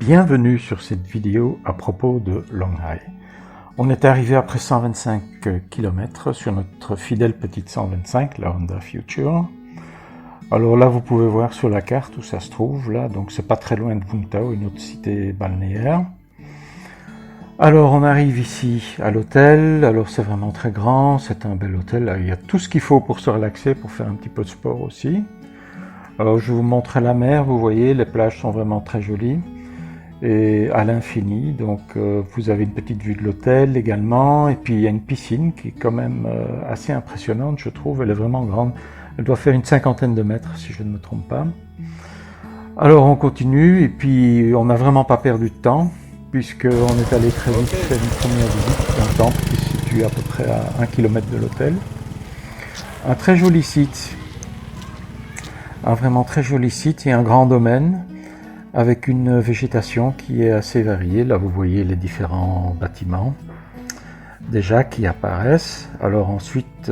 Bienvenue sur cette vidéo à propos de Longhai. On est arrivé après 125 km sur notre fidèle petite 125, la Honda Future. Alors là, vous pouvez voir sur la carte où ça se trouve, là, donc c'est pas très loin de Vung Tau, une autre cité balnéaire. Alors on arrive ici à l'hôtel, alors c'est vraiment très grand, c'est un bel hôtel, là, il y a tout ce qu'il faut pour se relaxer, pour faire un petit peu de sport aussi. Alors je vous montre la mer, vous voyez, les plages sont vraiment très jolies. Et à l'infini, donc vous avez une petite vue de l'hôtel également, et puis il y a une piscine qui est quand même assez impressionnante, je trouve, elle est vraiment grande, elle doit faire une 50aine de mètres si je ne me trompe pas. Alors on continue, et puis on n'a vraiment pas perdu de temps, puisqu'on est allé très vite faire une première visite d'un temple qui se situe à peu près à 1 km de l'hôtel. Un très joli site, un vraiment très joli site et un grand domaine, avec une végétation qui est assez variée. Là, vous voyez les différents bâtiments déjà qui apparaissent. Alors ensuite,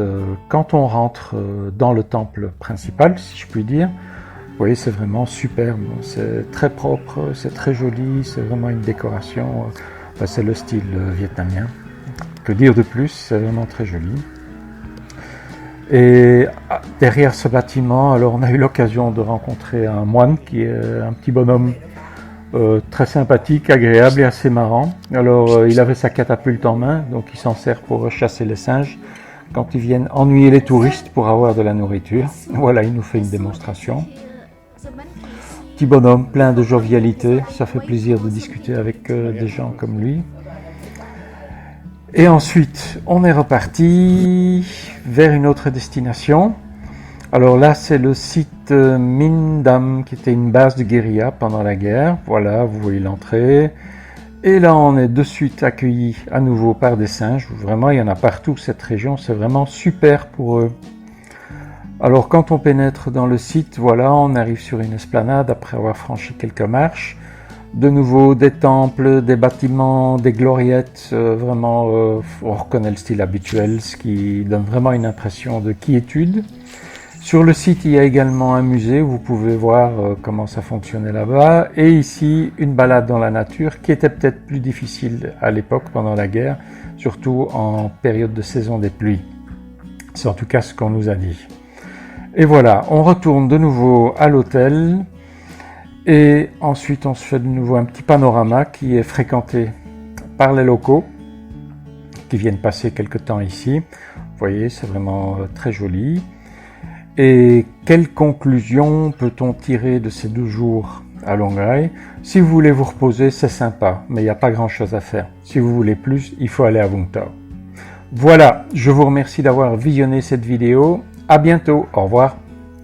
quand on rentre dans le temple principal, si je puis dire, vous voyez, c'est vraiment superbe. C'est très propre, c'est très joli, c'est vraiment une décoration. C'est le style vietnamien. Que dire de plus, c'est vraiment très joli. Et derrière ce bâtiment, alors on a eu l'occasion de rencontrer un moine qui est un petit bonhomme très sympathique, agréable et assez marrant. Alors il avait sa catapulte en main, donc il s'en sert pour chasser les singes quand ils viennent ennuyer les touristes pour avoir de la nourriture. Voilà, il nous fait une démonstration. Petit bonhomme plein de jovialité, ça fait plaisir de discuter avec des gens comme lui. Et ensuite, on est reparti vers une autre destination. Alors là, c'est le site Minh Dam, qui était une base de guérilla pendant la guerre. Voilà, vous voyez l'entrée. Et là, on est de suite accueilli à nouveau par des singes. Vraiment, il y en a partout, cette région, c'est vraiment super pour eux. Alors, quand on pénètre dans le site, voilà, on arrive sur une esplanade après avoir franchi quelques marches. De nouveau, des temples, des bâtiments, des gloriettes, vraiment, on reconnaît le style habituel, ce qui donne vraiment une impression de quiétude. Sur le site, il y a également un musée où vous pouvez voir comment ça fonctionnait là-bas. Et ici, une balade dans la nature qui était peut-être plus difficile à l'époque pendant la guerre, surtout en période de saison des pluies. C'est en tout cas ce qu'on nous a dit. Et voilà, on retourne de nouveau à l'hôtel. Et ensuite, on se fait de nouveau un petit panorama qui est fréquenté par les locaux qui viennent passer quelque temps ici. Vous voyez, c'est vraiment très joli. Et quelle conclusion peut-on tirer de ces 2 jours à Longhai? Si vous voulez vous reposer, c'est sympa, mais il n'y a pas grand-chose à faire. Si vous voulez plus, il faut aller à Vung Tau. Voilà, je vous remercie d'avoir visionné cette vidéo. À bientôt, au revoir.